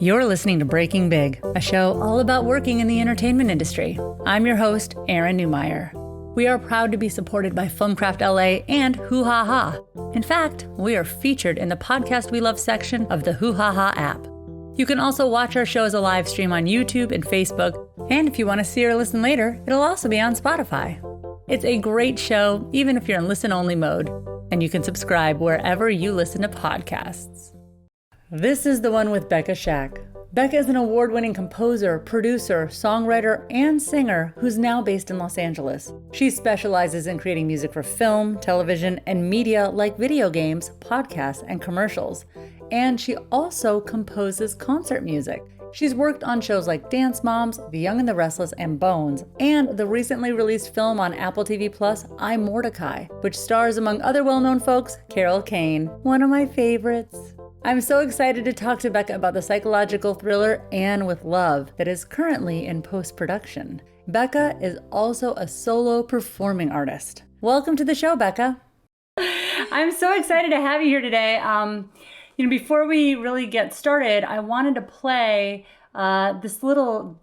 You're listening to Breaking Big, a show all about working in the entertainment industry. I'm your host, Erin Neumeyer. We are proud to be supported by FILMCRAFT LA and Hoo Ha Ha. In fact, we are featured in the Podcast We Love section of the Hoo Ha Ha app. You can also watch our show as a live stream on YouTube and Facebook, and if you want to see or listen later, it'll also be on Spotify. It's a great show, even if you're in listen-only mode, and you can subscribe wherever you listen to podcasts. This is the one with Becca Shack. Becca is an award-winning composer, producer, songwriter, and singer who's now based in Los Angeles. She specializes in creating music for film, television, and media like video games, podcasts, and commercials. And she also composes concert music. She's worked on shows like Dance Moms, The Young and the Restless, and Bones, and the recently released film on Apple TV+, iMordecai, which stars, among other well-known folks, Kane, one of my favorites. I'm so excited to talk to Becca about the psychological thriller Anne with Love that is currently in post-production. Becca is also a solo performing artist. Welcome to the show, Becca. I'm so excited to have you here today. Before we really get started, I wanted to play this little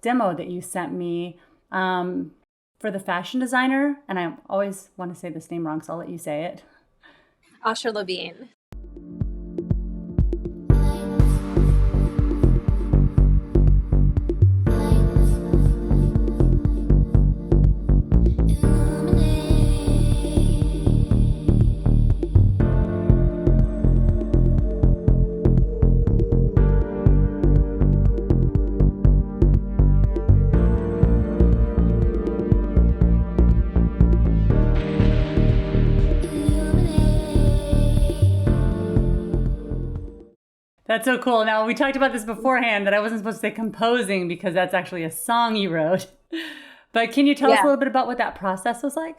demo that you sent me for the fashion designer, and I always want to say this name wrong, so I'll let you say it. Asher Levine. That's so cool. Now, we talked about this beforehand that I wasn't supposed to say composing because that's actually a song you wrote. But can you tell us a little bit about what that process was like?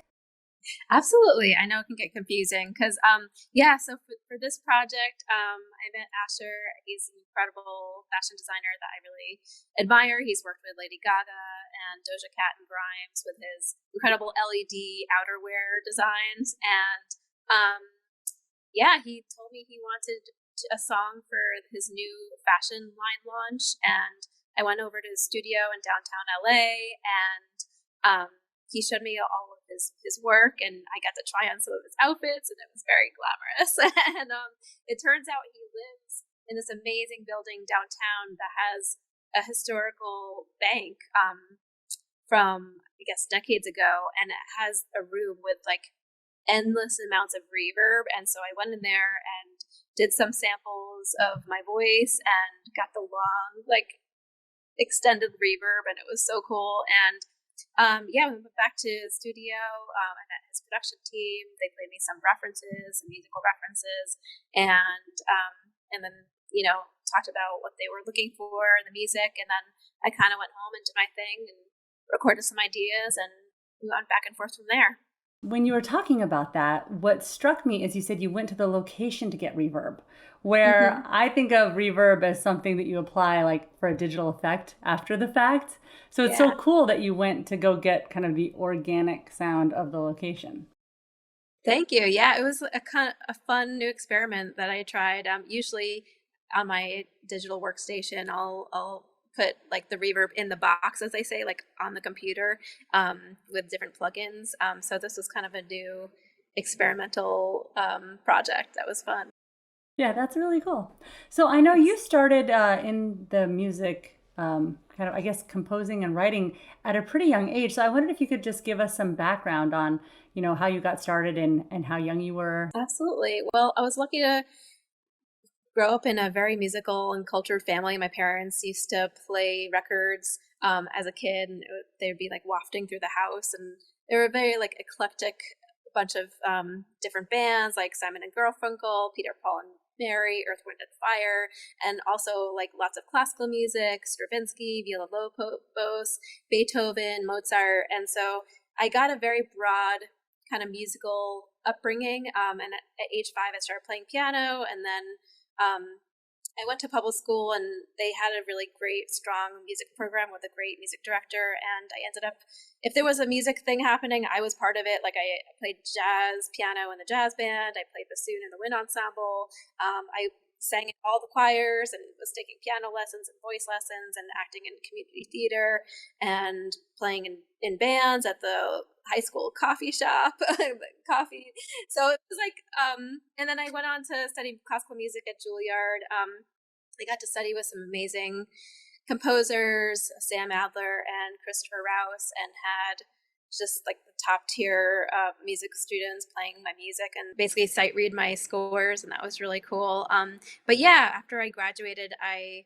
Absolutely. I know it can get confusing because, so for this project, I met Asher. He's an incredible fashion designer that I really admire. He's worked with Lady Gaga and Doja Cat and Grimes with his incredible LED outerwear designs. And, he told me he wanted a song for his new fashion line launch, and I went over to his studio in downtown LA, and he showed me all of his work, and I got to try on some of his outfits, and it was very glamorous. And it turns out he lives in this amazing building downtown that has a historical bank from, I guess, decades ago, and it has a room with like endless amounts of reverb. And so I went in there and did some samples of my voice and got the long, extended reverb, and it was so cool. And we went back to the studio. I met his production team. They played me some references, some musical references, and then talked about what they were looking for in the music. And then I kind of went home and did my thing and recorded some ideas, and we went back and forth from there. When you were talking about that, what struck me is you said you went to the location to get reverb, where I think of reverb as something that you apply for a digital effect after the fact. So it's so cool that you went to go get kind of the organic sound of the location. Thank you. Yeah, it was a fun new experiment that I tried. Usually on my digital workstation, I'll put the reverb in the box, as they say, on the computer with different plugins. So this was kind of a new experimental project that was fun. Yeah, that's really cool. So I know you started in the music, composing and writing at a pretty young age. So I wondered if you could just give us some background on, how you got started and how young you were. Absolutely. Well, I was lucky to grow up in a very musical and cultured family. My parents used to play records as a kid, and they'd be wafting through the house, and they were very eclectic bunch of different bands like Simon and Garfunkel, Peter, Paul and Mary, Earth, Wind and Fire, and also lots of classical music, Stravinsky, Villa-Lobos, Beethoven, Mozart. And so I got a very broad kind of musical upbringing. And at age 5, I started playing piano, and then I went to public school, and they had a really great, strong music program with a great music director. And I ended up, if there was a music thing happening, I was part of it. I played jazz piano in the jazz band. I played bassoon in the wind ensemble. I sang in all the choirs and was taking piano lessons and voice lessons and acting in community theater and playing in bands at the high school coffee shop, coffee. So it was like, and then I went on to study classical music at Juilliard. I got to study with some amazing composers, Sam Adler and Christopher Rouse, and had just like the top tier music students playing my music and basically sight read my scores, and that was really cool. But yeah, after I graduated, I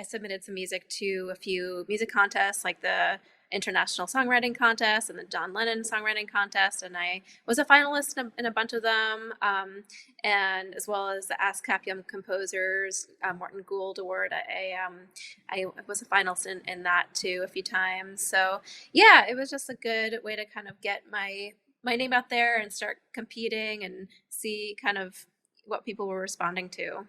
submitted some music to a few music contests, like the International Songwriting Contest and the John Lennon Songwriting Contest, and I was a finalist in a bunch of them, and as well as the ASCAP Young Composers Morton Gould Award. I was a finalist in that too a few times. So yeah, it was just a good way to kind of get my name out there and start competing and see kind of what people were responding to.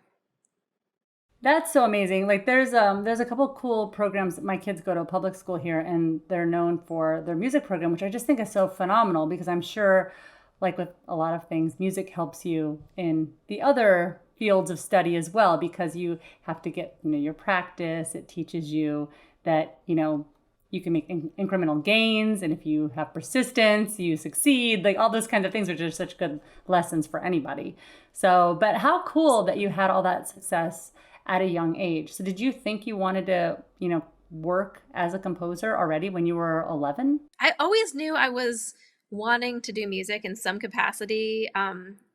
That's so amazing. Like there's a couple cool programs. My kids go to a public school here and they're known for their music program, which I just think is so phenomenal because I'm sure like with a lot of things, music helps you in the other fields of study as well because you have to get, your practice. It teaches you that, you can make incremental gains, and if you have persistence, you succeed, like all those kinds of things, which are such good lessons for anybody. So, but how cool that you had all that success at a young age. So did you think you wanted to, work as a composer already when you were 11? I always knew I was wanting to do music in some capacity.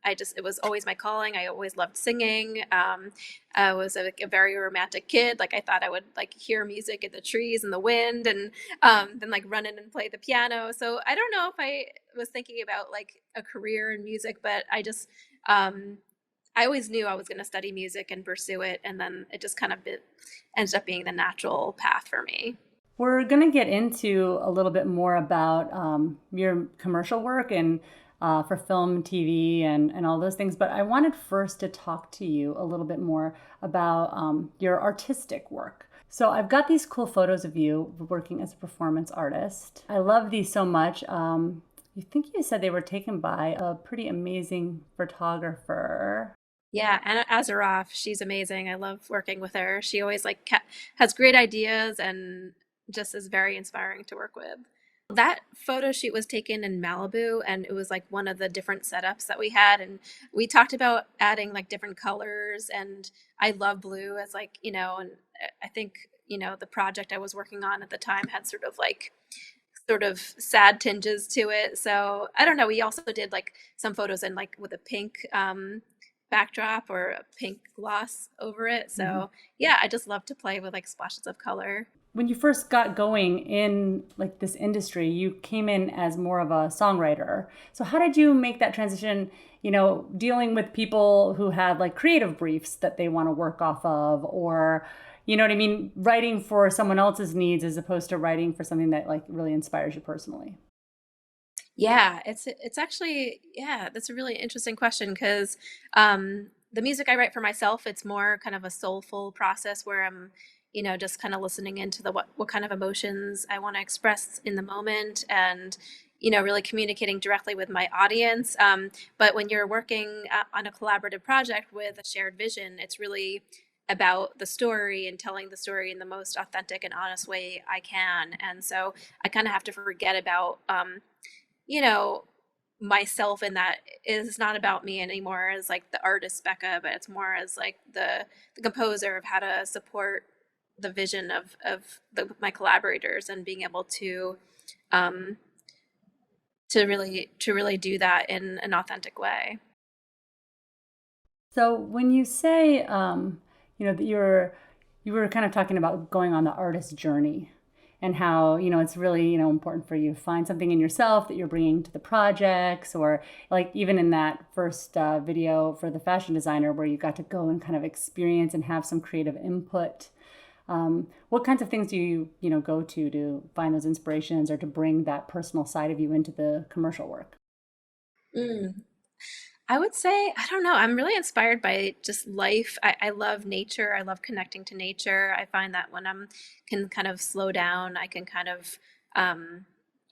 It was always my calling. I always loved singing. I was a very romantic kid. Like I thought I would like hear music in the trees and the wind and then like run in and play the piano. So I don't know if I was thinking about like a career in music, but I always knew I was going to study music and pursue it. And then it just kind of ended up being the natural path for me. We're going to get into a little bit more about your commercial work and for film, TV, and all those things. But I wanted first to talk to you a little bit more about your artistic work. So I've got these cool photos of you working as a performance artist. I love these so much. You think you said they were taken by a pretty amazing photographer. Yeah, Anna Azaroff, she's amazing. I love working with her. She always like has great ideas and just is very inspiring to work with. That photo shoot was taken in Malibu, and it was like one of the different setups that we had, and we talked about adding like different colors, and I love blue as like, and I think, the project I was working on at the time had sort of sad tinges to it. So I don't know. We also did like some photos in like with a pink backdrop or a pink gloss over it. So yeah, I just love to play with like splashes of color. When you first got going in like this industry, you came in as more of a songwriter. So how did you make that transition, dealing with people who have like creative briefs that they want to work off of, or, you know what I mean, writing for someone else's needs as opposed to writing for something that like really inspires you personally? Yeah, it's actually, yeah, that's a really interesting question because the music I write for myself, it's more kind of a soulful process where I'm, just kind of listening into the what kind of emotions I want to express in the moment and, really communicating directly with my audience. But when you're working on a collaborative project with a shared vision, it's really about the story and telling the story in the most authentic and honest way I can. And so I kind of have to forget about myself, in that is not about me anymore as like the artist Becca, but it's more as like the composer of how to support the vision of my collaborators and being able to really do that in an authentic way. So when you say, that you were kind of talking about going on the artist journey and how, it's really, important for you to find something in yourself that you're bringing to the projects, or like even in that first video for the fashion designer where you got to go and kind of experience and have some creative input. What kinds of things do you, go to find those inspirations or to bring that personal side of you into the commercial work? Mm. I would say, I don't know, I'm really inspired by just life. I love nature. I love connecting to nature. I find that when can kind of slow down, I can kind of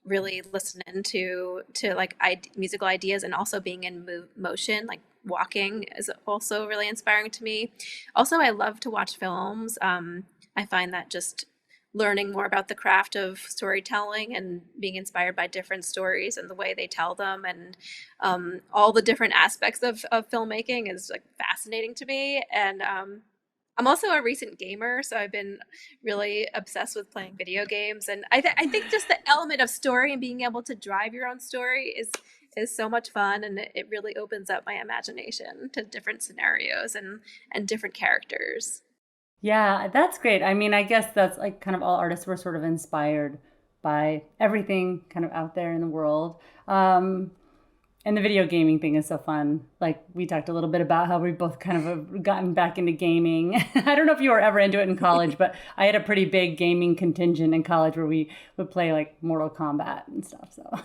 really listen into like musical ideas, and also being in motion, like walking is also really inspiring to me. Also, I love to watch films. I find that just learning more about the craft of storytelling and being inspired by different stories and the way they tell them, and all the different aspects of filmmaking is like fascinating to me. And I'm also a recent gamer, so I've been really obsessed with playing video games. And I think just the element of story and being able to drive your own story is so much fun, and it really opens up my imagination to different scenarios and different characters. Yeah, that's great. I mean, I guess that's like kind of all artists were sort of inspired by everything kind of out there in the world. And the video gaming thing is so fun. Like we talked a little bit about how we both kind of have gotten back into gaming. I don't know if you were ever into it in college, but I had a pretty big gaming contingent in college where we would play like Mortal Kombat and stuff. So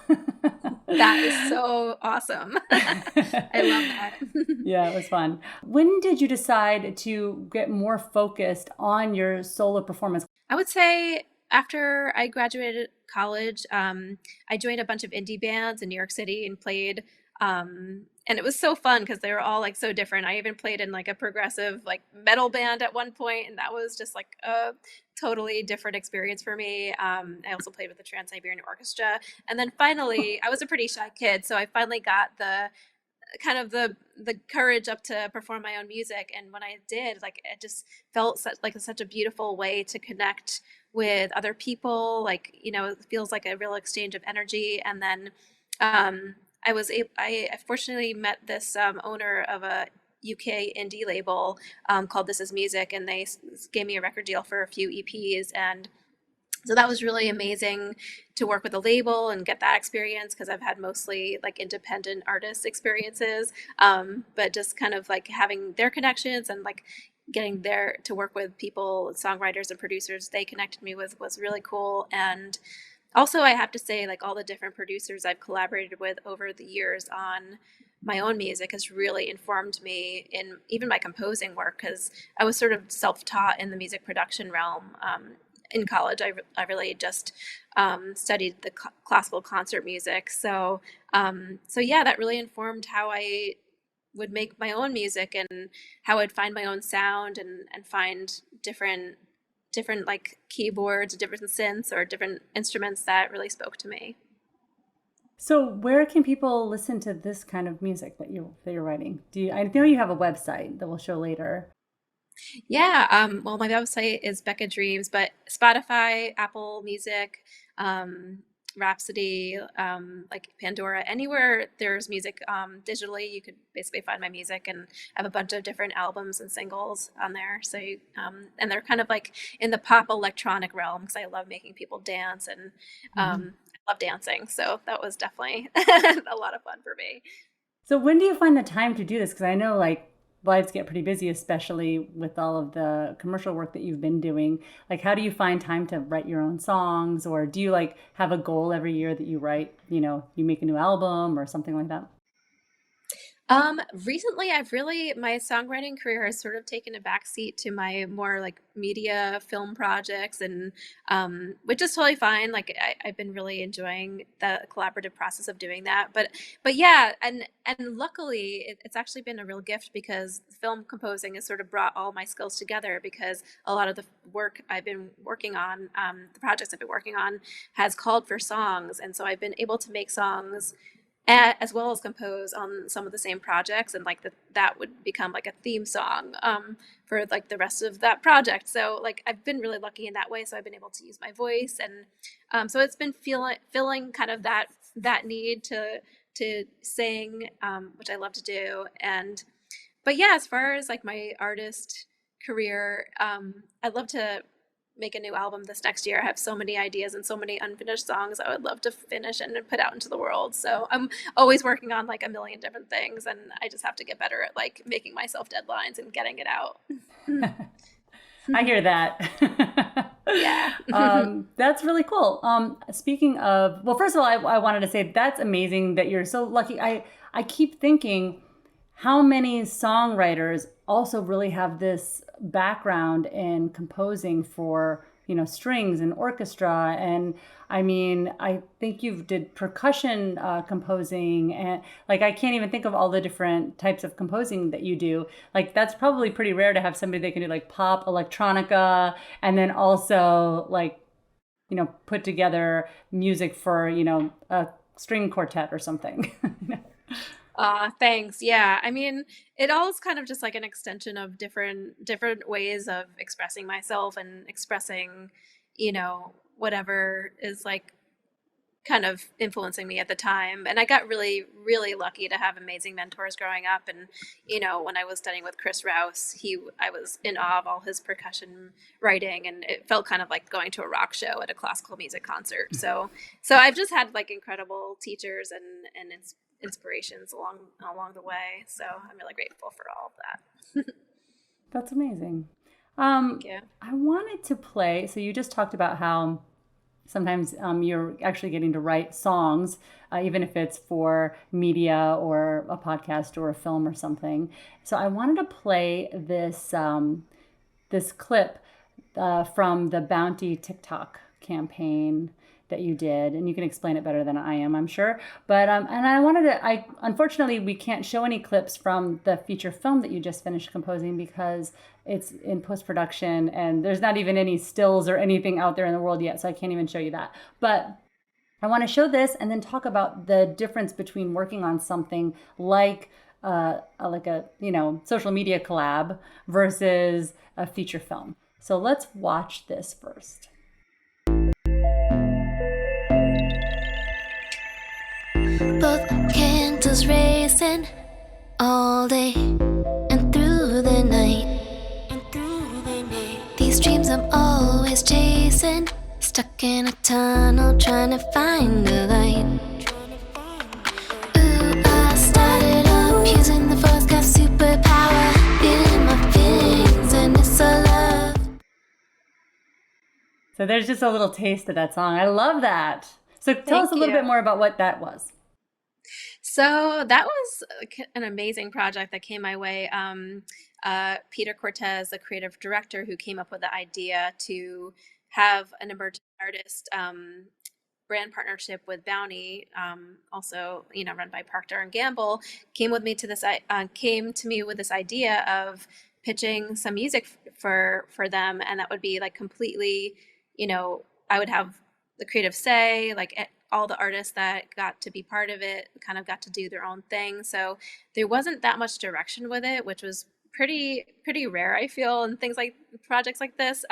That is so awesome. I love that. yeah, it was fun. When did you decide to get more focused on your solo performance? I would say after I graduated college, I joined a bunch of indie bands in New York City and played. And it was so fun because they were all like so different. I even played in like a progressive like metal band at one point, and that was just like a totally different experience for me. I also played with the Trans-Siberian Orchestra, and then finally, I was a pretty shy kid, so I finally got the kind of the courage up to perform my own music. And when I did, like it just felt such a beautiful way to connect with other people. Like, you know, it feels like a real exchange of energy. And then I fortunately met this owner of a UK indie label called This Is Music, and they gave me a record deal for a few EPs. And so that was really amazing to work with a label and get that experience, because I've had mostly like independent artist experiences, but just kind of like having their connections and like getting there to work with people, songwriters and producers they connected me with was really cool. And also, I have to say, like all the different producers I've collaborated with over the years on my own music has really informed me in even my composing work, because I was sort of self-taught in the music production realm. In college, I really just studied the classical concert music. So yeah, that really informed how I would make my own music and how I'd find my own sound and find different like keyboards, different synths, or different instruments that really spoke to me. So where can people listen to this kind of music that you're writing? I know you have a website that we'll show later. Yeah, well, my website is Becca Dreams, but Spotify, Apple Music, Rhapsody, like Pandora, anywhere there's music digitally, you could basically find my music, and I have a bunch of different albums and singles on there. So, and they're kind of like in the pop electronic realm, because I love making people dance, and I love dancing. So that was definitely a lot of fun for me. So when do you find the time to do this? Because I know like lives get pretty busy, especially with all of the commercial work that you've been doing. Like, how do you find time to write your own songs? Or do you like have a goal every year that you write, you know, you make a new album or something like that? Recently my songwriting career has sort of taken a backseat to my more like media film projects, and which is totally fine. Like I've been really enjoying the collaborative process of doing that. But yeah, and luckily it's actually been a real gift, because film composing has sort of brought all my skills together, because a lot of the work I've been working on, the projects I've been working on, has called for songs. And so I've been able to make songs as well as compose on some of the same projects, and like that would become like a theme song for like the rest of that project. So like I've been really lucky in that way, so I've been able to use my voice, and so it's been filling kind of that need to sing, which I love to do. And but yeah, as far as like my artist career, I'd love to make a new album this next year. I have so many ideas and so many unfinished songs I would love to finish and put out into the world. So I'm always working on like a million different things, and I just have to get better at like making myself deadlines and getting it out. I hear that. Yeah. That's really cool. Speaking of, well, first of all, I wanted to say that's amazing that you're so lucky. I keep thinking how many songwriters also really have this background in composing for strings and orchestra. And I mean, I think you've did percussion composing, and like I can't even think of all the different types of composing that you do. Like that's probably pretty rare to have somebody that can do like pop, electronica, and then also like put together music for a string quartet or something. Thanks. Yeah. I mean, it all is kind of just like an extension of different ways of expressing myself and expressing, whatever is like kind of influencing me at the time. And I got really, really lucky to have amazing mentors growing up. And, when I was studying with Chris Rouse, I was in awe of all his percussion writing, and it felt kind of like going to a rock show at a classical music concert. So I've just had like incredible teachers and inspirations along the way. So I'm really grateful for all of that. That's amazing. Thank you. I wanted to play. So you just talked about how sometimes you're actually getting to write songs, even if it's for media or a podcast or a film or something. So I wanted to play this this clip from the Bounty TikTok campaign that you did, and you can explain it better than I am, I'm sure. But and I unfortunately we can't show any clips from the feature film that you just finished composing because it's in post-production and there's not even any stills or anything out there in the world yet, so I can't even show you that. But I want to show this and then talk about the difference between working on something like a social media collab versus a feature film. So let's watch this first. Both candles racing all day and through the night. These dreams I'm always chasing, stuck in a tunnel trying to find a light. Ooh, I started up using the force, got superpower, feeling my feelings and it's a love. So there's just a little taste of that song. I love that. So tell us a little bit more about what that was. So that was an amazing project that came my way. Peter Cortez, the creative director, who came up with the idea to have an emerging artist brand partnership with Bounty, also run by Procter and Gamble, came to me with this idea of pitching some music for them, and that would be like completely, I would have the creative say, like all the artists that got to be part of it kind of got to do their own thing. So there wasn't that much direction with it, which was pretty rare, I feel, in things like projects like this.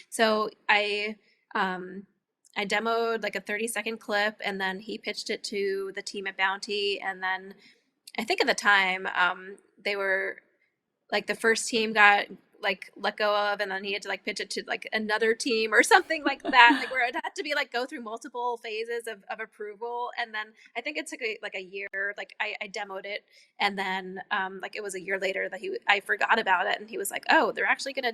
So I demoed like a 30-second clip, and then he pitched it to the team at Bounty. And then I think at the time they were like the first team got like let go of, and then he had to like pitch it to like another team or something like that, like where it had to be like go through multiple phases of approval. And then I think it took like a year, like I demoed it, and then like it was a year later that I forgot about it, and he was like, oh, they're actually gonna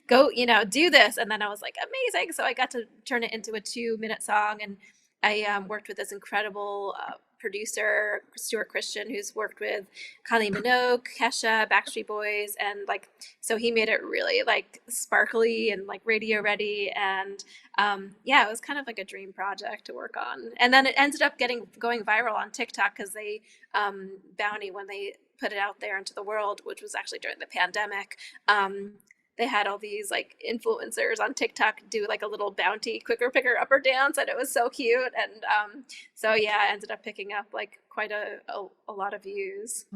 go do this. And then I was like, amazing. So I got to turn it into a 2-minute song, and I worked with this incredible producer, Stuart Christian, who's worked with Kylie Minogue, Kesha, Backstreet Boys, and like, so he made it really like sparkly and like radio ready. And it was kind of like a dream project to work on. And then it ended up going viral on TikTok because they Bounty, when they put it out there into the world, which was actually during the pandemic, they had all these like influencers on TikTok do like a little Bounty quicker picker upper dance, and it was so cute. And I ended up picking up like quite a lot of views.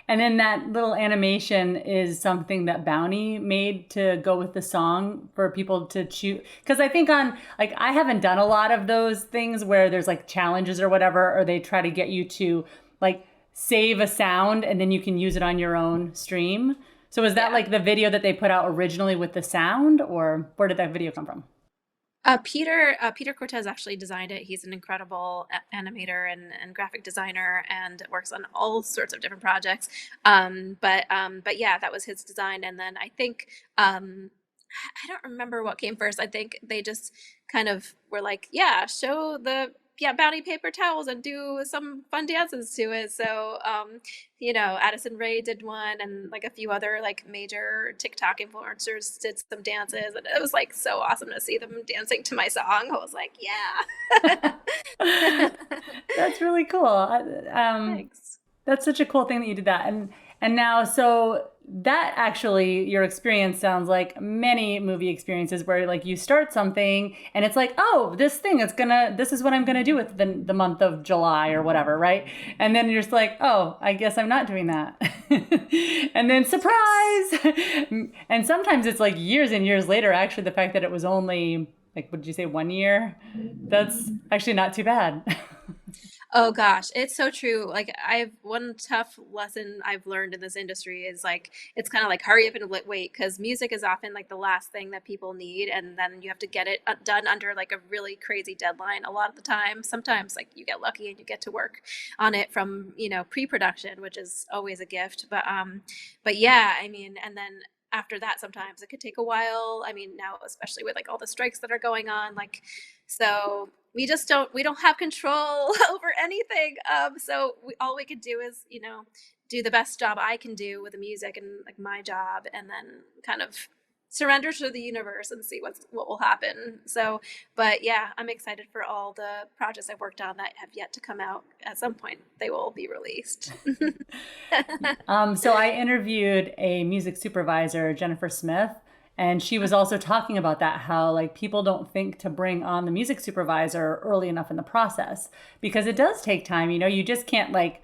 And then that little animation is something that Bounty made to go with the song for people to choose. Because I think I haven't done a lot of those things where there's like challenges or whatever, or they try to get you to like save a sound and then you can use it on your own stream. So is that like the video that they put out originally with the sound, or where did that video come from? Peter Cortez actually designed it. He's an incredible animator and graphic designer, and works on all sorts of different projects. But that was his design. And then I think I don't remember what came first. I think they just kind of were like, yeah, show the bounty paper towels and do some fun dances to it. So, Addison Rae did one, and like a few other like major TikTok influencers did some dances, and it was like so awesome to see them dancing to my song. I was like, yeah. That's really cool. Thanks. That's such a cool thing that you did that. And now, so that actually, your experience sounds like many movie experiences where like you start something and it's like, oh, this is what I'm gonna do with the month of July or whatever, right? And then you're just like, oh, I guess I'm not doing that. And then surprise. And sometimes it's like years and years later, actually, the fact that it was only like, what did you say, 1 year? That's actually not too bad. Oh gosh, it's so true. Like I've one tough lesson I've learned in this industry is like it's kind of like hurry up and wait, because music is often like the last thing that people need, and then you have to get it done under like a really crazy deadline a lot of the time. Sometimes like you get lucky and you get to work on it from, pre-production, which is always a gift. But yeah, I mean, and then after that sometimes it could take a while. I mean, now especially with like all the strikes that are going on, like so we don't have control over anything. So all we could do is, do the best job I can do with the music and like my job, and then kind of surrender to the universe and see what will happen. So, but yeah, I'm excited for all the projects I've worked on that have yet to come out. At some point, they will be released. So I interviewed a music supervisor, Jennifer Smith, and she was also talking about that, how like people don't think to bring on the music supervisor early enough in the process because it does take time. You just can't like,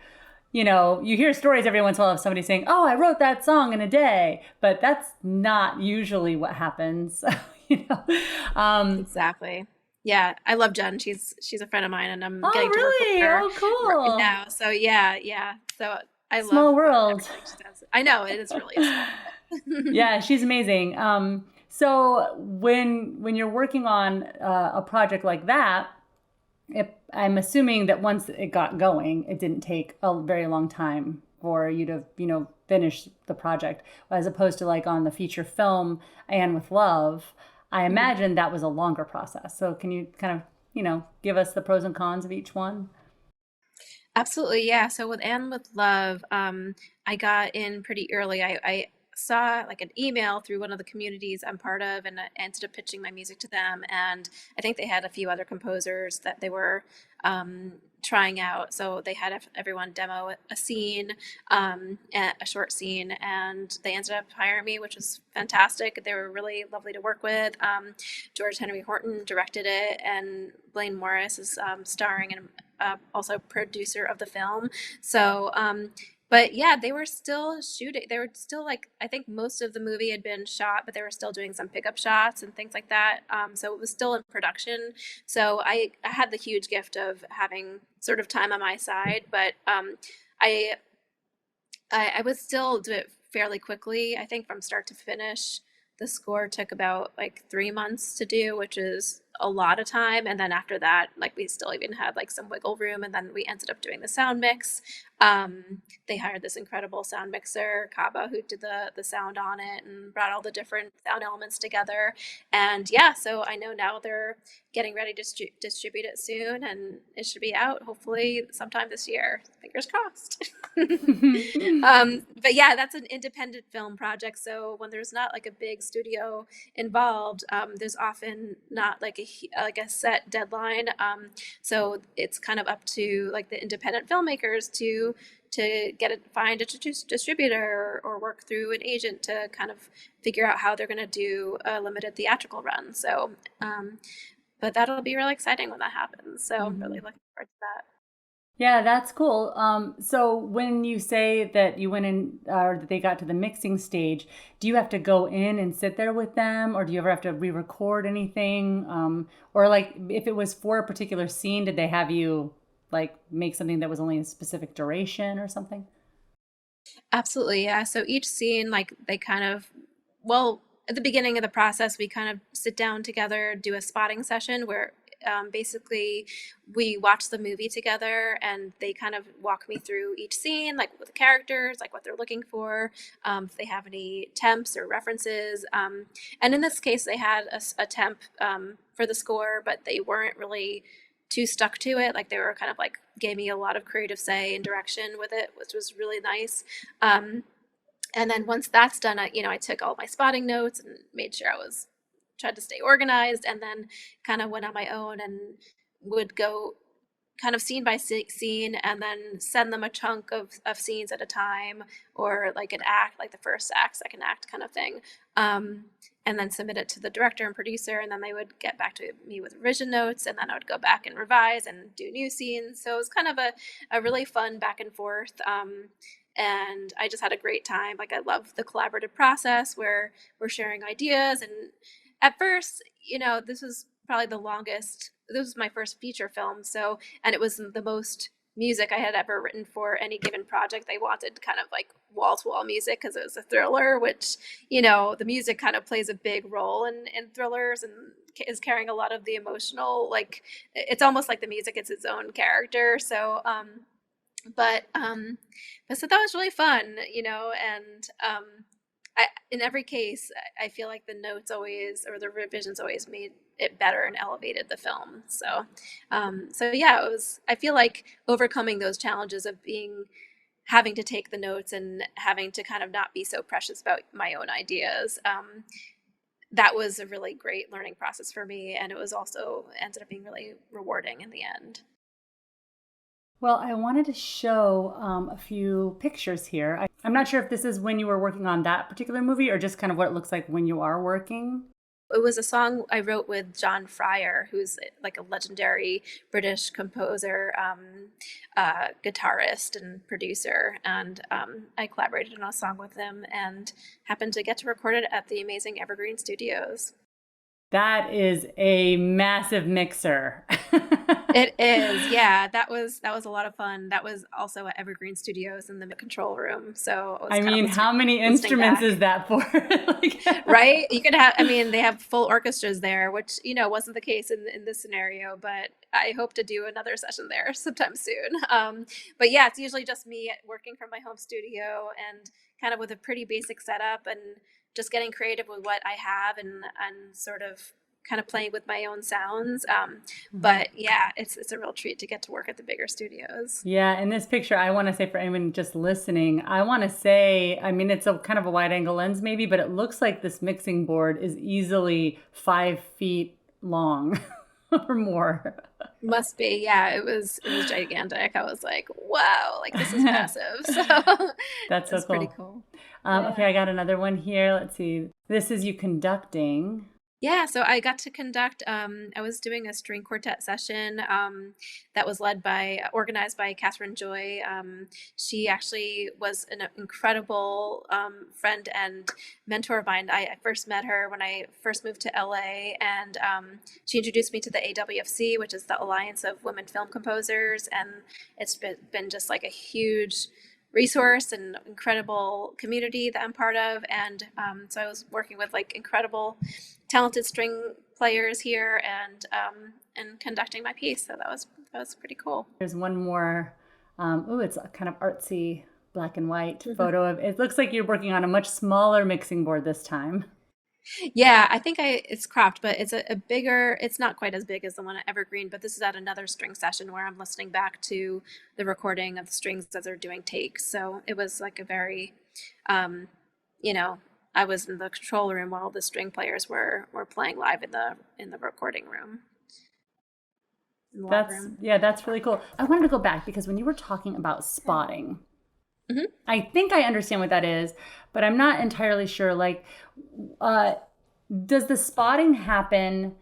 you hear stories every once in a while of somebody saying, oh, I wrote that song in a day, but that's not usually what happens. Exactly. Yeah, I love Jen. She's a friend of mine, and I'm getting to work really? with her Oh, cool. right now. So yeah. So I Small love world. everything she does. I know it is really small. Yeah, she's amazing. So when you're working on a project like that, I'm assuming that once it got going, it didn't take a very long time for you to, finish the project, as opposed to like on the feature film and with Love. I imagine that was a longer process. So can you kind of, give us the pros and cons of each one? Absolutely, yeah. So with And with Love, I got in pretty early. I saw like an email through one of the communities I'm part of, and I ended up pitching my music to them. And I think they had a few other composers that they were trying out. So they had everyone demo a scene, a short scene, and they ended up hiring me, which was fantastic. They were really lovely to work with. George Henry Horton directed it, and Blaine Morris is starring and also producer of the film. So, but yeah, they were still shooting. They were still like, I think most of the movie had been shot, but they were still doing some pickup shots and things like that. So it was still in production. So I had the huge gift of having sort of time on my side, but I would still do it fairly quickly. I think from start to finish, the score took about like 3 months to do, which is a lot of time. And then after that, like we still even had like some wiggle room, and then we ended up doing the sound mix. They hired this incredible sound mixer, Kaba, who did the sound on it and brought all the different sound elements together. And yeah, so I know now they're getting ready to distribute it soon, and it should be out hopefully sometime this year. Fingers crossed. But yeah, that's an independent film project. So when there's not like a big studio involved, there's often not like a set deadline. So it's kind of up to like the independent filmmakers to find a distributor or work through an agent to kind of figure out how they're going to do a limited theatrical run. So, but that'll be really exciting when that happens. So I'm really looking forward to that. Yeah, that's cool. So when you say that you went in, or that they got to the mixing stage, do you have to go in and sit there with them, or do you ever have to re-record anything? Or like if it was for a particular scene, did they have you like make something that was only a specific duration or something? Absolutely, yeah. So each scene, like they kind of, well, at the beginning of the process, we kind of sit down together, do a spotting session where basically we watch the movie together, and they kind of walk me through each scene, like with the characters, like what they're looking for, if they have any temps or references. And in this case, they had a temp for the score, but they weren't really too stuck to it. Like they were kind of like gave me a lot of creative say and direction with it, which was really nice. And then once that's done, I took all my spotting notes and made sure I was tried to stay organized, and then kind of went on my own and would go kind of scene by scene and then send them a chunk of scenes at a time, or like an act, like the first act, second act kind of thing. And then submit it to the director and producer, and then they would get back to me with revision notes, and then I would go back and revise and do new scenes. So it was kind of a really fun back and forth. And I just had a great time. Like I love the collaborative process where we're sharing ideas. And at first, this was probably the longest. This was my first feature film, and it was the most music I had ever written for any given project. They wanted kind of like wall-to-wall music because it was a thriller, which, the music kind of plays a big role in thrillers and is carrying a lot of the emotional, like it's almost like the music is its own character. So, but so that was really fun, and in every case, I feel like the notes always, or the revisions always made it better and elevated the film. So yeah, I feel like overcoming those challenges of having to take the notes and having to kind of not be so precious about my own ideas. That was a really great learning process for me. And it was also ended up being really rewarding in the end. Well, I wanted to show a few pictures here. I'm not sure if this is when you were working on that particular movie or just kind of what it looks like when you are working. It was a song I wrote with John Fryer, who's like a legendary British composer, guitarist, and producer. And I collaborated on a song with him and happened to get to record it at the amazing Evergreen Studios. That is a massive mixer. It is, yeah. That was a lot of fun. That was also at Evergreen Studios in the control room. So I mean, how many instruments is that for? Right? You could have. I mean, they have full orchestras there, which wasn't the case in this scenario. But I hope to do another session there sometime soon. But yeah, it's usually just me working from my home studio and kind of with a pretty basic setup and just getting creative with what I have and sort of kind of playing with my own sounds. But yeah, it's a real treat to get to work at the bigger studios. Yeah, in this picture, I want to say for anyone just listening, I want to say, I mean, it's a kind of a wide angle lens maybe, but it looks like this mixing board is easily 5 feet long or more. Must be, yeah. It was gigantic. I was like, wow, like this is massive. So that's so cool. Pretty cool. Okay, I got another one here. Let's see. This is you conducting. Yeah, so I got to conduct, I was doing a string quartet session that was organized by Catherine Joy. She actually was an incredible friend and mentor of mine. I first met her when I first moved to LA, and she introduced me to the AWFC, which is the Alliance of Women Film Composers, and it's been just like a huge resource and incredible community that I'm part of. And so I was working with like incredible talented string players here and conducting my piece. So that was pretty cool. There's one more. It's a kind of artsy black and white photo of. It looks like you're working on a much smaller mixing board this time. Yeah, I think it's cropped, but it's a bigger. It's not quite as big as the one at Evergreen, but this is at another string session where I'm listening back to the recording of the strings as they're doing takes. So it was like a very, I was in the control room while the string players were playing live in the recording room. That's really cool. I wanted to go back because when you were talking about spotting, I think I understand what that is, but I'm not entirely sure. Like, does the spotting happen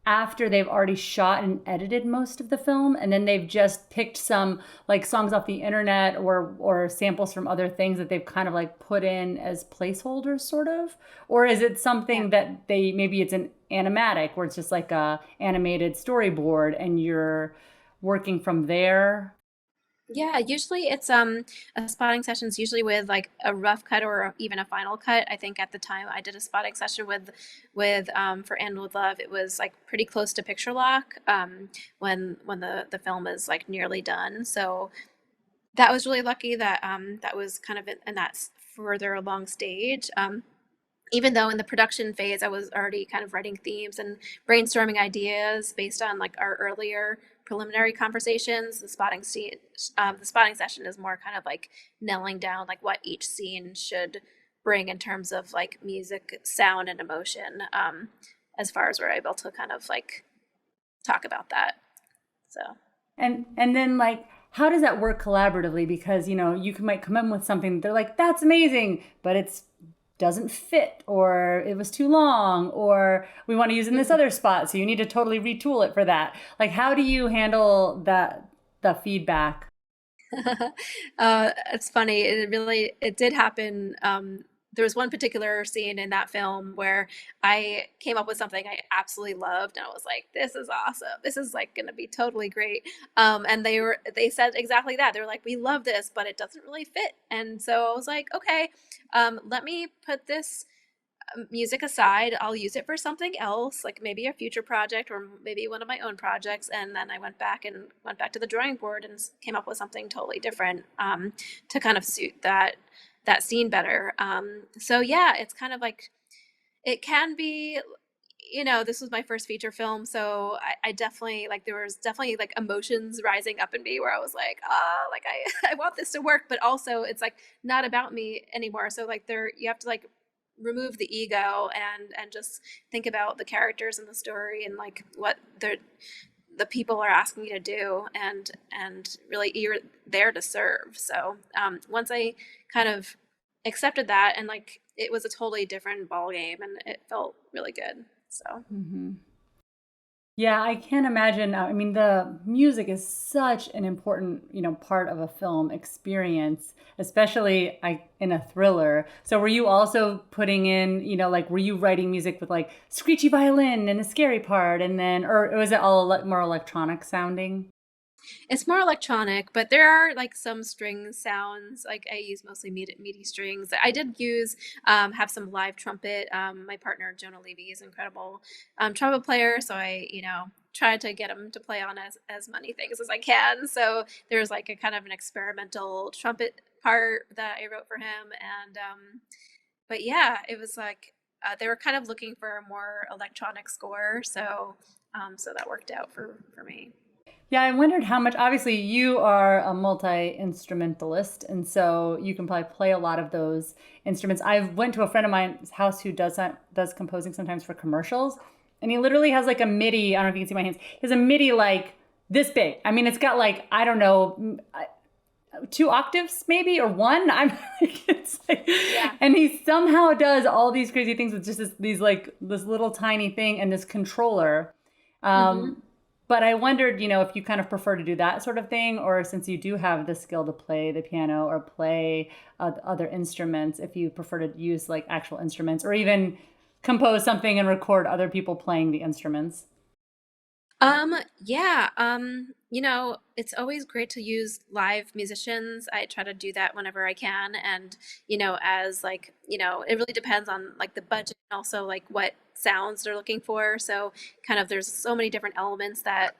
after they've already shot and edited most of the film, and then they've just picked some like songs off the internet or samples from other things that they've kind of like put in as placeholders, sort of? Or is it something that maybe it's an animatic where it's just like a animated storyboard and you're working from there? Yeah, usually it's a spotting sessions usually with like a rough cut or even a final cut. I think at the time I did a spotting session with for And With Love, it was like pretty close to picture lock when the film is like nearly done. So that was really lucky that that was kind of in that further along stage. even though in the production phase I was already kind of writing themes and brainstorming ideas based on like our earlier preliminary conversations, the spotting session is more kind of like nailing down like what each scene should bring in terms of like music, sound, and emotion. As far as we're able to kind of like talk about that. So And then like, how does that work collaboratively? Because, you know, might come in with something, they're like, that's amazing, but it's doesn't fit, or it was too long, or we want to use it in this other spot, so you need to totally retool it for that. Like, how do you handle the feedback? It's funny. It did happen. There was one particular scene in that film where I came up with something I absolutely loved, and I was like, "This is awesome. This is like going to be totally great." And they said exactly that. They were like, "We love this, but it doesn't really fit." And so I was like, "Okay, let me put this music aside. I'll use it for something else, like maybe a future project or maybe one of my own projects." And then I went back to the drawing board and came up with something totally different, to kind of suit that scene better. So yeah, it's kind of like it can be. This was my first feature film, so I definitely like there was definitely like emotions rising up in me where I was like, like I want this to work, but also it's like not about me anymore. So like you have to like remove the ego and just think about the characters in the story and like what the people are asking you to do, and really you're there to serve. So once I kind of accepted that, and like it was a totally different ball game, and it felt really good. So Yeah, I can't imagine. I mean, the music is such an important, part of a film experience, especially in a thriller. So were you also putting in, like, were you writing music with like screechy violin and the scary part, and then, or was it all more electronic sounding? it's more electronic, but there are like some string sounds. Like I use mostly MIDI strings. I did use have some live trumpet. My partner Jonah Levy is an incredible trumpet player, so I tried to get him to play on as many things as I can. So there's like a kind of an experimental trumpet part that I wrote for him, and but yeah, it was like they were kind of looking for a more electronic score, so so that worked out for me. Yeah, I wondered how much. Obviously, you are a multi-instrumentalist, and so you can probably play a lot of those instruments. I went to a friend of mine's house who does composing sometimes for commercials, and he literally has like a MIDI. I don't know if you can see my hands. He has a MIDI like this big. I mean, it's got like, I don't know, 2 octaves maybe, or one. I'm like, it's like, Yeah. and he somehow does all these crazy things with just this little tiny thing and this controller. Mm-hmm. But I wondered, if you kind of prefer to do that sort of thing, or since you do have the skill to play the piano or play other instruments, if you prefer to use like actual instruments or even compose something and record other people playing the instruments. Yeah, it's always great to use live musicians. I try to do that whenever I can. And, as like, it really depends on like the budget and also like what sounds they're looking for. So kind of there's so many different elements that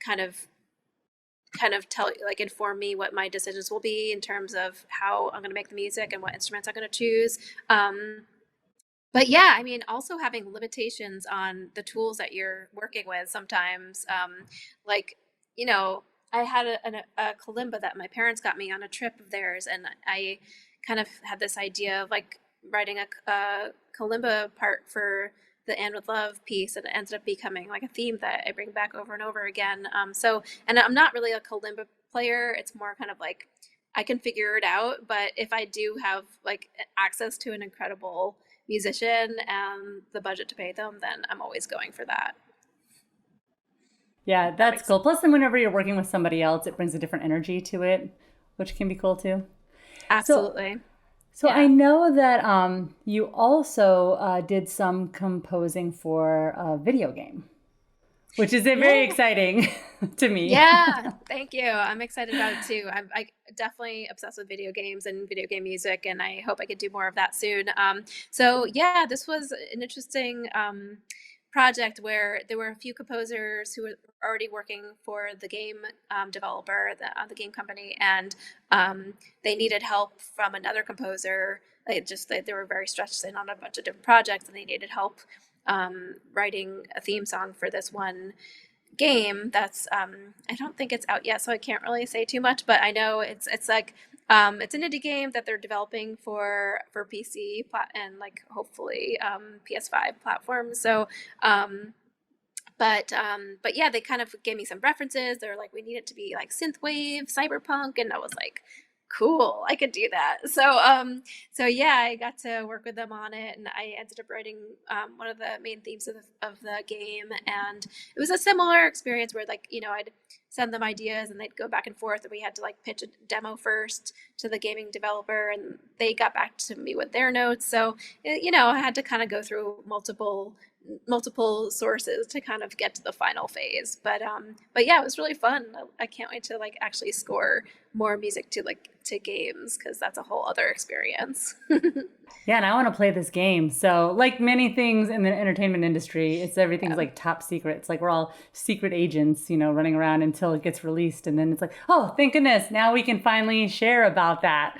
kind of tell like inform me what my decisions will be in terms of how I'm going to make the music and what instruments I'm going to choose. But yeah, I mean, also having limitations on the tools that you're working with sometimes, like, I had a kalimba that my parents got me on a trip of theirs, and I kind of had this idea of like writing a kalimba part for the "And with Love" piece, and it ended up becoming like a theme that I bring back over and over again. And I'm not really a kalimba player. It's more kind of like I can figure it out, but if I do have like access to an incredible musician and the budget to pay them, then I'm always going for that. Yeah, That that's makes cool. Plus, then whenever you're working with somebody else, it brings a different energy to it, which can be cool too. So, Absolutely. so I Yeah. know that you also did some composing for a video game, which is very Yeah. exciting to me. Yeah. Thank you. I'm excited about it too. I definitely obsessed with video games and video game music, and I hope I could do more of that soon. So yeah, this was an interesting project where there were a few composers who were already working for the game developer, the game company, and they needed help from another composer. They were very stretched thin on a bunch of different projects, and they needed help writing a theme song for this one game that's I don't think it's out yet, so I can't really say too much, but I know it's like it's an indie game that they're developing for PC and like hopefully PS5 platforms. So but yeah, they kind of gave me some references. They're like, we need it to be like synthwave, cyberpunk, and I was like, cool, I could do that. So yeah, I got to work with them on it, and I ended up writing one of the main themes of the game. And it was a similar experience where, like, I'd send them ideas and they'd go back and forth, and we had to like pitch a demo first to the gaming developer, and they got back to me with their notes. So I had to kind of go through multiple sources to kind of get to the final phase. But yeah, it was really fun. I can't wait to like actually score more music to games, because that's a whole other experience. Yeah, and I want to play this game. So like many things in the entertainment industry, everything's like top secret. It's like we're all secret agents, running around until it gets released, and then it's like, oh, thank goodness, now we can finally share about that.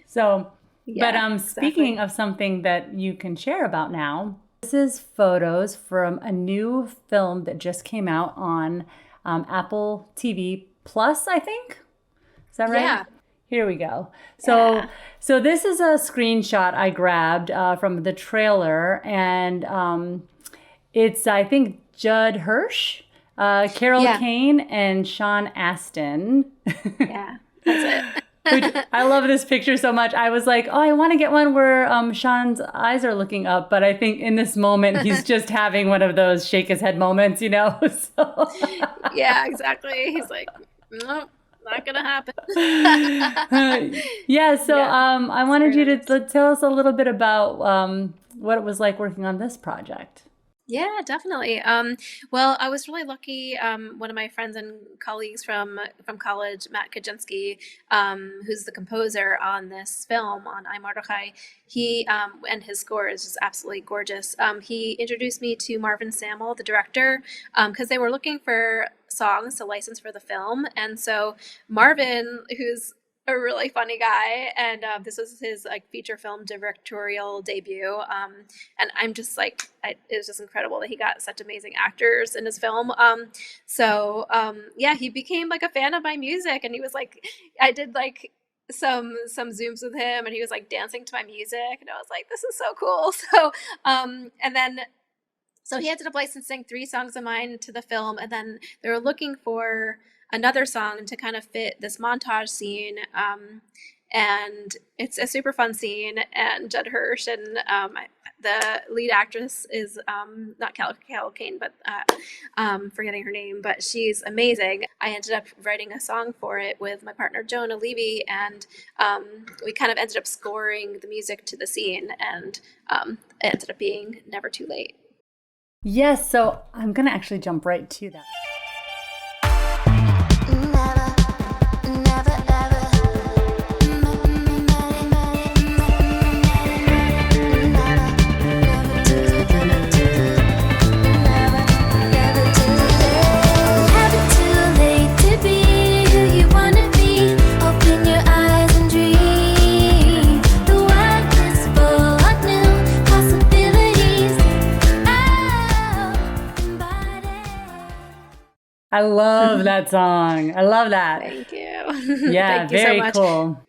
So yeah, but exactly. Speaking of something that you can share about now, this is photos from a new film that just came out on Apple TV Plus, I think. Is that right? Yeah. Here we go. So this is a screenshot I grabbed from the trailer, and it's, I think, Judd Hirsch, Carol Kane, and Sean Astin. Yeah, that's it. I love this picture so much. I was like, oh, I want to get one where Sean's eyes are looking up. But I think in this moment, he's just having one of those shake his head moments, So. Yeah, exactly. He's like, nope, not going to happen. I wanted you to tell us a little bit about what it was like working on this project. Yeah, definitely. Well, I was really lucky. One of my friends and colleagues from college, Matt Kaczynski, who's the composer on this film, on iMordecai, he and his score is just absolutely gorgeous. He introduced me to Marvin Samuel, the director, because they were looking for songs to license for the film. And so Marvin, who's a really funny guy, and this was his like feature film directorial debut, and I'm just like, it was just incredible that he got such amazing actors in his film. He became like a fan of my music, and he was like, I did like some Zooms with him, and he was like dancing to my music, and I was like, this is so cool. So he ended up licensing 3 songs of mine to the film, and then they were looking for another song to kind of fit this montage scene. And it's a super fun scene, and Judd Hirsch and the lead actress is not Carol Kane, but forgetting her name, but she's amazing. I ended up writing a song for it with my partner Jonah Levy, and we kind of ended up scoring the music to the scene, and it ended up being Never Too Late. Yes, so I'm going to actually jump right to that. I love that song. I love that. Thank you. Yeah, Thank you very so much. Cool.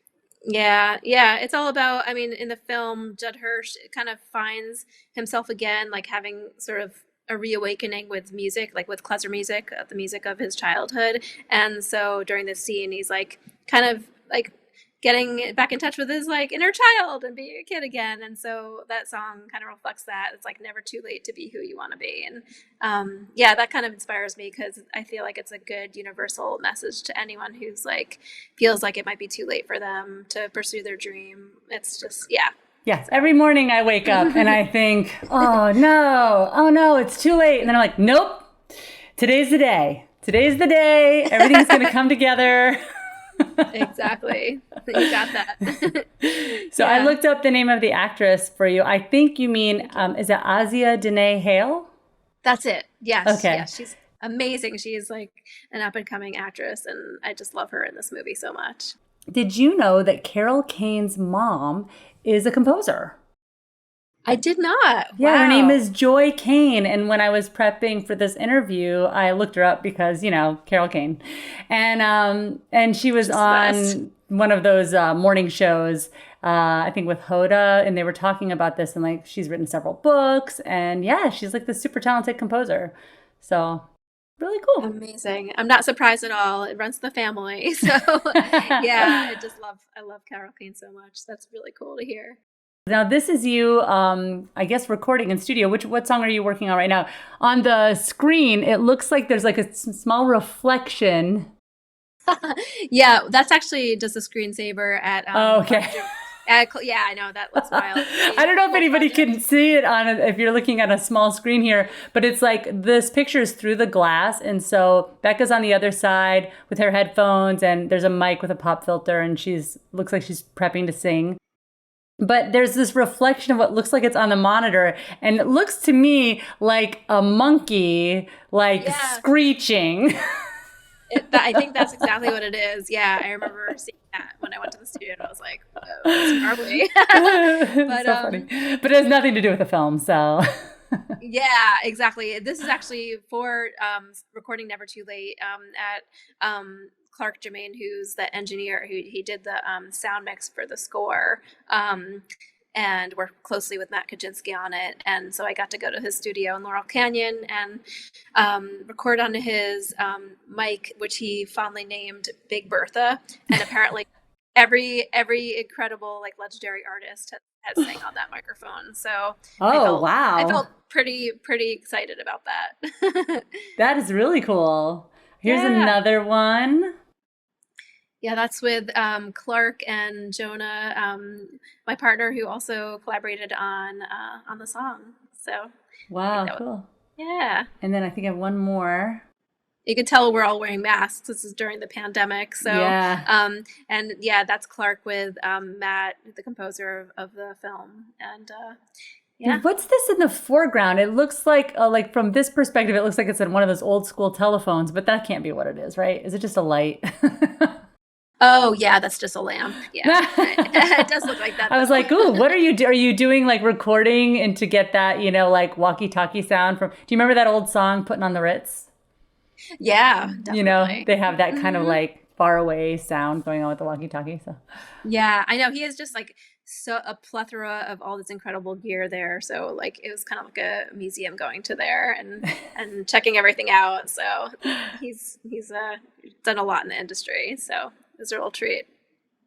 Yeah. It's all about, in the film, Judd Hirsch kind of finds himself again, like having sort of a reawakening with music, like with klezmer music, the music of his childhood. And so during this scene, he's like kind of like getting back in touch with his like inner child and being a kid again. And so that song kind of reflects that. It's like never too late to be who you want to be. And that kind of inspires me, because I feel like it's a good universal message to anyone who's like feels like it might be too late for them to pursue their dream. It's just, yeah. Yes, every morning I wake up and I think, oh no, it's too late. And then I'm like, nope, today's the day. Everything's going to come together. Exactly. You got that. So I looked up the name of the actress for you. I think you mean, is it Asia Dene Hale? That's it. Yes, Okay. yes, she's amazing. She is like an up and coming actress, and I just love her in this movie so much. Did you know that Carol Kane's mom is a composer? I did not. Yeah, her name Wow. is Joy Kane. And when I was prepping for this interview, I looked her up because, Carol Kane. And she was She's the best. on one of those morning shows, I think with Hoda, and they were talking about this and like she's written several books and yeah, she's like this super talented composer. So really cool. Amazing. I'm not surprised at all. It runs the family. So yeah, I love Carol Kane so much. That's really cool to hear. Now this is you, I guess, recording in studio. What song are you working on right now? On the screen, it looks like there's like a small reflection. Yeah, that's actually just a screensaver at Oh, okay. yeah, I know that looks wild. I don't know if anybody can see it if you're looking at a small screen here, but it's like this picture is through the glass. And so Becca's on the other side with her headphones and there's a mic with a pop filter and looks like she's prepping to sing. But there's this reflection of what looks like it's on the monitor. And it looks to me like a monkey, screeching. I think that's exactly what it is. Yeah, I remember seeing that when I went to the studio, and I was like, "Oh, it's probably." But so funny. But it has nothing to do with the film, so. Yeah, exactly. This is actually for recording Never Too Late at Clark Jermaine, who's the engineer who he did the sound mix for the score. And worked closely with Matt Kaczynski on it. And so I got to go to his studio in Laurel Canyon and record on his mic, which he fondly named Big Bertha. And apparently every incredible, like, legendary artist has sang on that microphone. So wow. I felt pretty excited about that. That is really cool. Here's another one. Yeah, that's with Clark and Jonah, my partner, who also collaborated on the song. So wow, cool. Yeah. And then I think I have one more. You can tell we're all wearing masks. This is during the pandemic. So yeah. And yeah, that's Clark with Matt, the composer of the film. And yeah. What's this in the foreground? It looks like from this perspective, it looks like it's in one of those old school telephones, but that can't be what it is, right? Is it just a light? Oh yeah, that's just a lamp. Yeah, it does look like that. I was like, ooh, what are you Are you doing like recording and to get that, like walkie-talkie sound from? Do you remember that old song, "Putting on the Ritz"? Yeah, definitely. They have that kind of like far away sound going on with the walkie-talkie. So yeah, I know he is just like a plethora of all this incredible gear there. So like it was kind of like a museum going to there and checking everything out. So he's done a lot in the industry. So it was a real treat.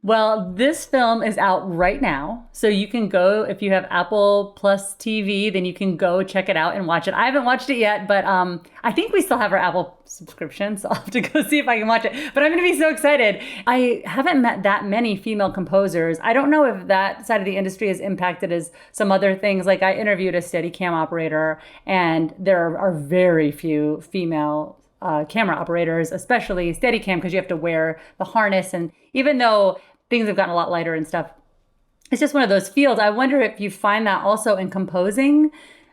Well, this film is out right now. So you can go, if you have Apple Plus TV, then you can go check it out and watch it. I haven't watched it yet, but I think we still have our Apple subscription, so I'll have to go see if I can watch it. But I'm going to be so excited. I haven't met that many female composers. I don't know if that side of the industry is impacted as some other things. Like I interviewed a Steadicam operator, and there are very few female camera operators, especially Steadicam, because you have to wear the harness. And even though things have gotten a lot lighter and stuff, it's just one of those fields. I wonder if you find that also in composing,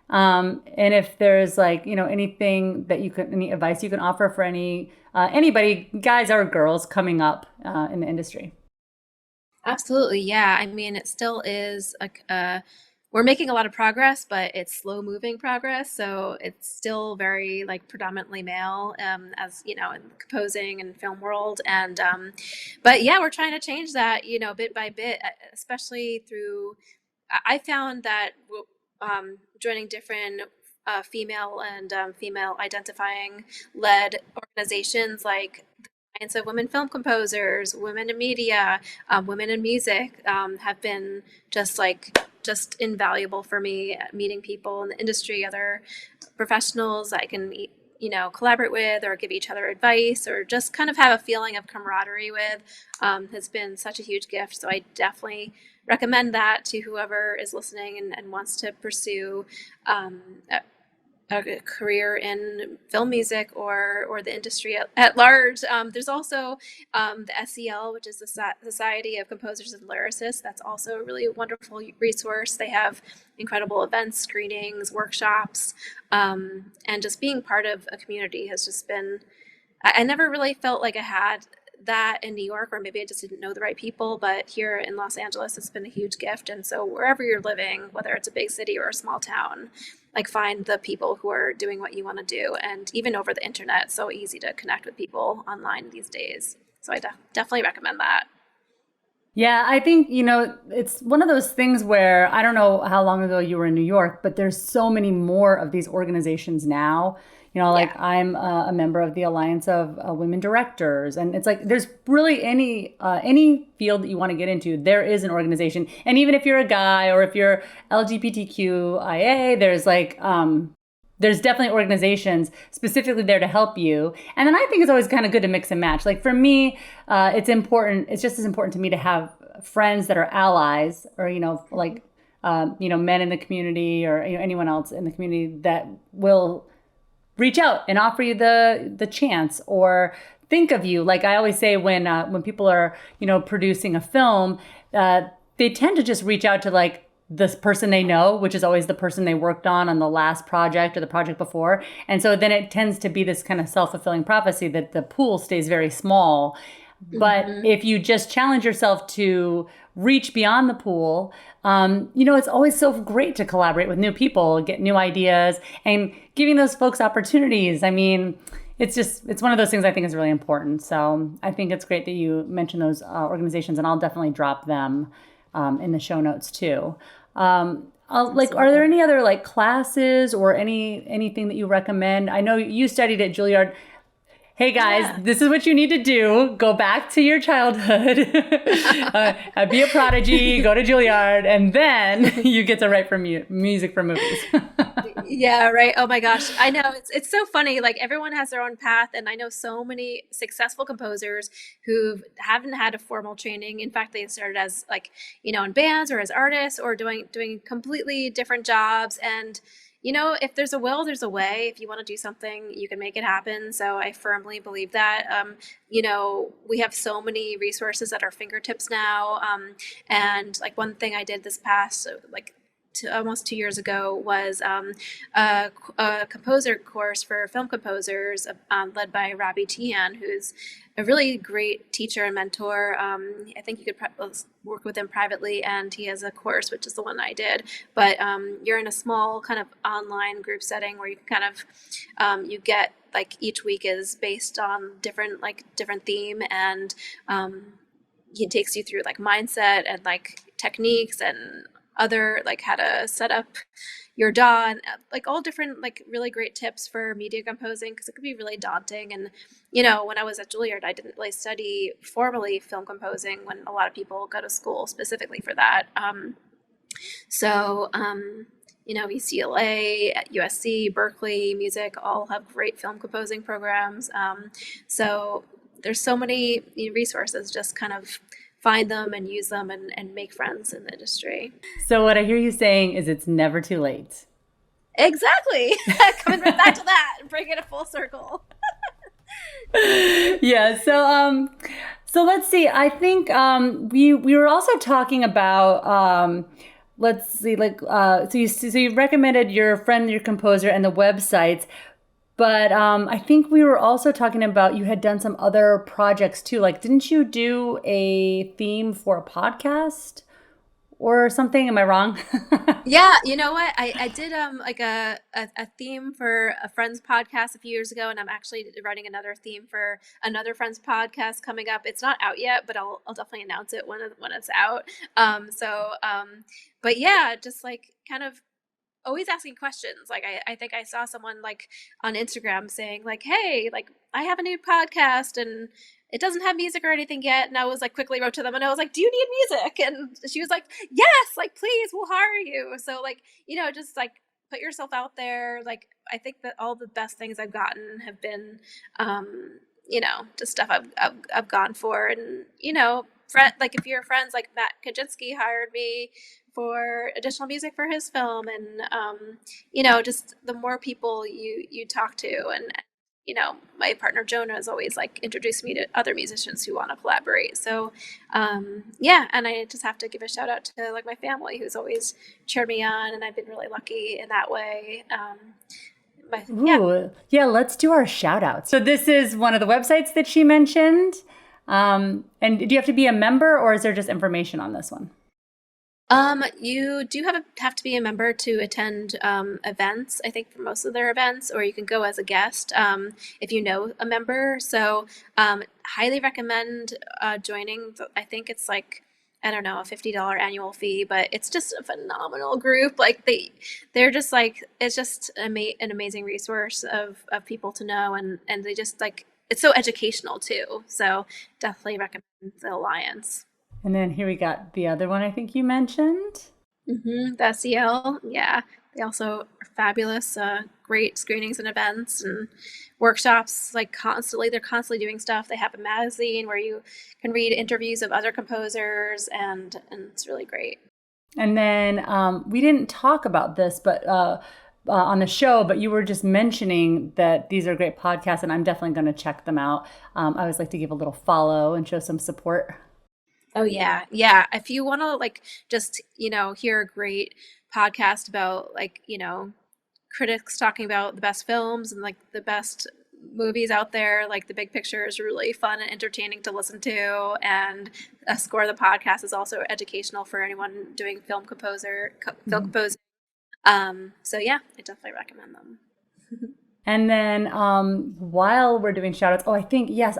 and if there's like, anything that any advice you can offer for anybody, guys or girls, coming up in the industry. Absolutely. Yeah. I mean, it still is like we're making a lot of progress, but it's slow moving progress. So it's still very like predominantly male, as in the composing and film world. And, but yeah, we're trying to change that, bit by bit, especially I found that, joining different, female and, female identifying led organizations like the Alliance of Women Film Composers, Women in Media, Women in Music, have been just invaluable for me at meeting people in the industry, other professionals I can collaborate with or give each other advice or just kind of have a feeling of camaraderie with, has been such a huge gift. So I definitely recommend that to whoever is listening and wants to pursue a career in film music or the industry at large. There's also the SEL, which is the Society of Composers and Lyricists. That's also a really wonderful resource. They have incredible events, screenings, workshops, and just being part of a community has just been, I never really felt like I had that in New York, or maybe I just didn't know the right people, but here in Los Angeles, it's been a huge gift. And so wherever you're living, whether it's a big city or a small town, like find the people who are doing what you want to do. And even over the internet, it's so easy to connect with people online these days. So I definitely recommend that. Yeah, I think, it's one of those things where I don't know how long ago you were in New York, but there's so many more of these organizations now. Like I'm a member of the Alliance of Women Directors, and it's like there's really any field that you want to get into, there is an organization. And even if you're a guy or if you're LGBTQIA, there's definitely organizations specifically there to help you. And then I think it's always kind of good to mix and match. Like for me, it's just as important to me to have friends that are allies, or, men in the community, or anyone else in the community that will reach out and offer you the chance or think of you. Like I always say, when people are, producing a film, they tend to just reach out to like this person they know, which is always the person they worked on the last project or the project before. And so then it tends to be this kind of self-fulfilling prophecy that the pool stays very small. But if you just challenge yourself to reach beyond the pool, it's always so great to collaborate with new people, get new ideas, and giving those folks opportunities. I mean, it's one of those things I think is really important. So I think it's great that you mentioned those organizations, and I'll definitely drop them in the show notes too. Are there any other like classes or anything that you recommend? I know you studied at Juilliard. Hey guys, This is what you need to do. Go back to your childhood, be a prodigy, go to Juilliard, and then you get to write for music for movies. Yeah, right. Oh my gosh. I know. It's so funny. Like everyone has their own path. And I know so many successful composers who haven't had a formal training. In fact, they started as like, in bands or as artists or doing completely different jobs. And if there's a will, there's a way. If you want to do something, you can make it happen. So I firmly believe that. We have so many resources at our fingertips now. And like one thing I did this past, almost 2 years ago, was a composer course for film composers led by Robbie Tian, who's a really great teacher and mentor. I think you could work with him privately, and he has a course, which is the one I did. But you're in a small kind of online group setting where you kind of you get like each week is based on different theme, and he takes you through like mindset and like techniques and other like how to set up your DAW and like all different like really great tips for media composing, because it could be really daunting. And when I was at Juilliard, I didn't really study formally film composing when a lot of people go to school specifically for that. UCLA, USC, Berkeley, Music all have great film composing programs. So there's so many resources. Just kind of find them and use them and make friends in the industry. So what I hear you saying is it's never too late. Exactly. Coming right back to that and bringing it a full circle. Yeah. So let's see. I think we were also talking about let's see, so you recommended your friend, your composer, and the websites. But I think we were also talking about you had done some other projects too. Like, didn't you do a theme for a podcast or something? Am I wrong? Yeah, you know what? I did like a theme for a friend's podcast a few years ago, and I'm actually writing another theme for another friend's podcast coming up. It's not out yet, but I'll definitely announce it when it's out. But yeah, just like kind of always asking questions. Like I think I saw someone like on Instagram saying like, hey, like I have a new podcast and it doesn't have music or anything yet. And I was like quickly wrote to them and I was like, do you need music? And she was like, yes, like please, we'll hire you. So like, just like put yourself out there. Like I think that all the best things I've gotten have been just stuff I've gone for. And like if your friends like Matt Kaczynski hired me for additional music for his film. And, just the more people you talk to, and, my partner Jonah has always like introduced me to other musicians who want to collaborate. So, and I just have to give a shout out to like my family who's always cheered me on, and I've been really lucky in that way. Let's do our shout outs. So this is one of the websites that she mentioned. And do you have to be a member, or is there just information on this one? You do have to be a member to attend events, I think, for most of their events, or you can go as a guest if you know a member. So highly recommend joining. I think it's like, I don't know, a $50 annual fee, but it's just a phenomenal group. Like they're just like, it's just an amazing resource of people to know, and they just like, it's so educational too. So definitely recommend the Alliance. And then here we got the other one I think you mentioned. Mm-hmm, the SEL. Yeah. They also are fabulous, great screenings and events and workshops, like they're constantly doing stuff. They have a magazine where you can read interviews of other composers, and it's really great. And then we didn't talk about this, but on the show, but you were just mentioning that these are great podcasts, and I'm definitely going to check them out. I always like to give a little follow and show some support. Oh, yeah. Yeah. If you want to like just, hear a great podcast about like, critics talking about the best films and like the best movies out there, like The Big Picture is really fun and entertaining to listen to. And A Score of the Podcast is also educational for anyone doing film composing. So yeah, I definitely recommend them. And then while we're doing shout outs, I think, yes,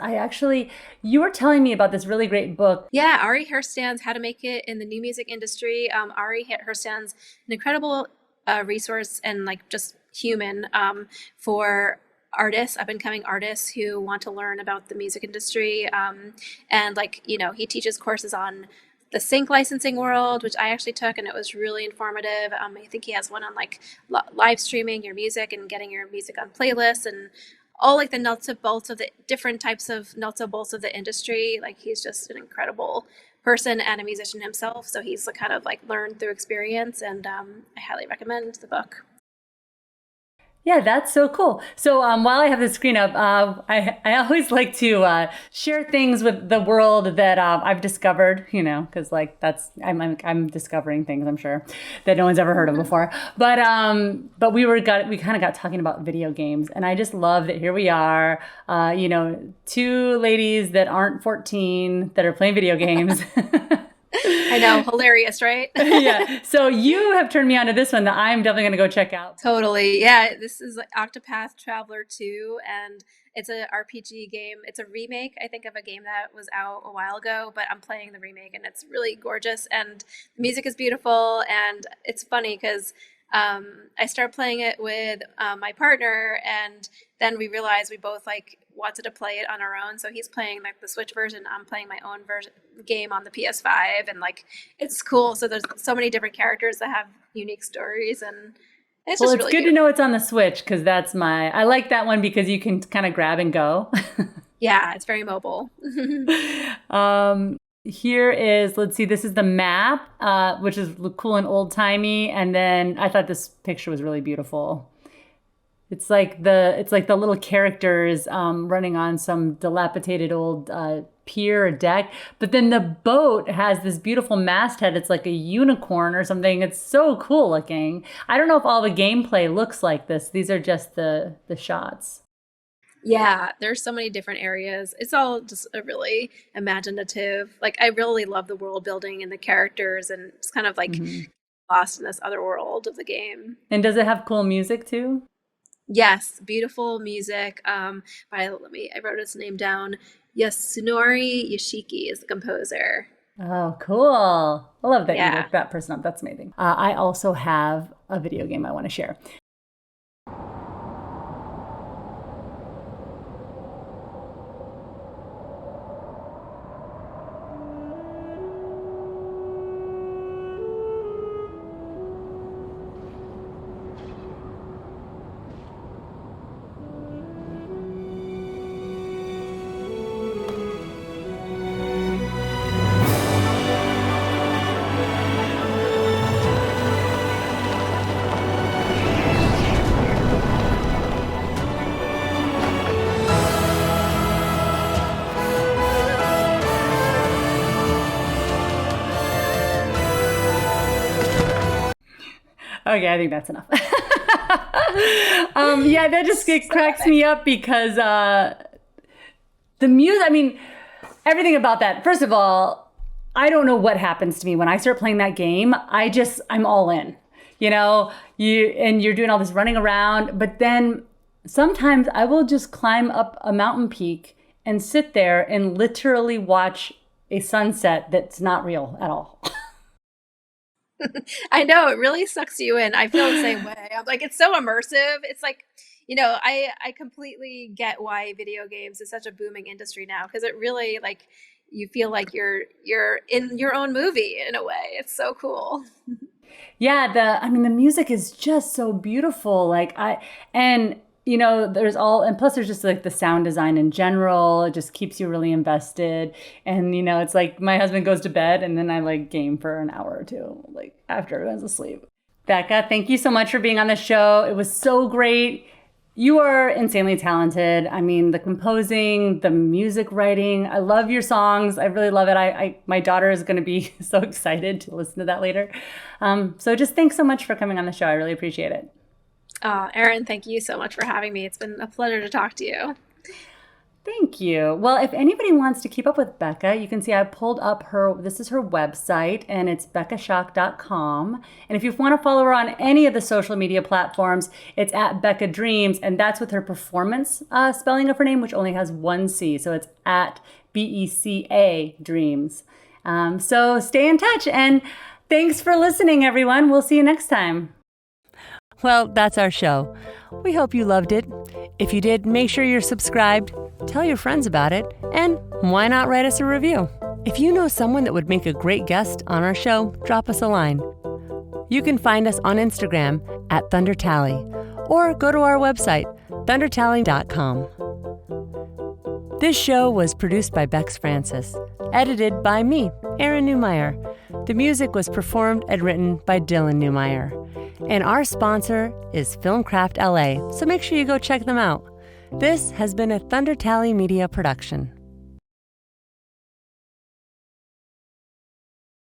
you were telling me about this really great book. Yeah, Ari Herstand's How to Make It in the New Music Industry. Ari Herstand's an incredible resource and like just human for artists, up and coming artists who want to learn about the music industry. And like, he teaches courses on the sync licensing world, which I actually took, and it was really informative. I think he has one on like live streaming your music and getting your music on playlists and all like the nuts and bolts of the different types of nuts and bolts of the industry. Like he's just an incredible person and a musician himself. So he's kind of like learned through experience, and I highly recommend the book. Yeah, that's so cool. So while I have the screen up, I always like to share things with the world that I've discovered, because like I'm discovering things, I'm sure, that no one's ever heard of before. But we kind of got talking about video games, and I just love that here we are, two ladies that aren't 14 that are playing video games. I know, hilarious, right? Yeah. So you have turned me on to this one that I'm definitely going to go check out. Totally. Yeah. This is like Octopath Traveler 2, and it's an RPG game. It's a remake, I think, of a game that was out a while ago, but I'm playing the remake, and it's really gorgeous, and the music is beautiful, and it's funny because I started playing it with my partner, and then we realized we both like wanted to play it on our own. So he's playing like the Switch version, I'm playing my own game on the PS5, and like it's cool. So there's so many different characters that have unique stories, and it's just really good to know it's on the Switch, because I like that one because you can kind of grab and go. Yeah, it's very mobile. Here is, let's see, this is the map, which is cool and old timey. And then I thought this picture was really beautiful. It's like the little characters running on some dilapidated old pier or deck. But then the boat has this beautiful masthead. It's like a unicorn or something. It's so cool looking. I don't know if all the gameplay looks like this. These are just the shots. Yeah, there's so many different areas. It's all just a really imaginative. Like I really love the world building and the characters, and it's kind of like lost in this other world of the game. And does it have cool music too? Yes, beautiful music. I wrote his name down. Yasunori Yoshiki is the composer. Oh, cool. I love that you looked that person up. That's amazing. I also have a video game I want to share. Okay, I think that's enough. Yeah, that just cracks me up because the music, I mean, everything about that. First of all, I don't know what happens to me when I start playing that game. I'm all in. You know, you're doing all this running around, but then sometimes I will just climb up a mountain peak and sit there and literally watch a sunset that's not real at all. I know, it really sucks you in. I feel the same way. I'm like, it's so immersive. It's like, I completely get why video games is such a booming industry now, because it really, like, you feel like you're in your own movie in a way. It's so cool. Yeah, the music is just so beautiful. And plus there's just like the sound design in general. It just keeps you really invested. And, it's like my husband goes to bed and then I like game for an hour or two, like after everyone's asleep. Becca, thank you so much for being on the show. It was so great. You are insanely talented. I mean, the composing, the music writing, I love your songs. I really love it. My daughter is going to be so excited to listen to that later. So just thanks so much for coming on the show. I really appreciate it. Erin, thank you so much for having me. It's been a pleasure to talk to you. Thank you. Well, if anybody wants to keep up with Becca, you can see I pulled up this is her website, and it's beccashack.com. And if you want to follow her on any of the social media platforms, it's at Becca Dreams, and that's with her performance spelling of her name, which only has one C. So it's at BECA Dreams. So stay in touch, and thanks for listening, everyone. We'll see you next time. Well, that's our show. We hope you loved it. If you did, make sure you're subscribed, tell your friends about it, and why not write us a review? If you know someone that would make a great guest on our show, drop us a line. You can find us on Instagram at ThunderTally, or go to our website, thundertally.com. This show was produced by Bex Francis, edited by me, Erin Neumeyer. The music was performed and written by Dylan Neumeyer. And our sponsor is FILMCRAFT LA, so make sure you go check them out. This has been a ThunderTally Media production.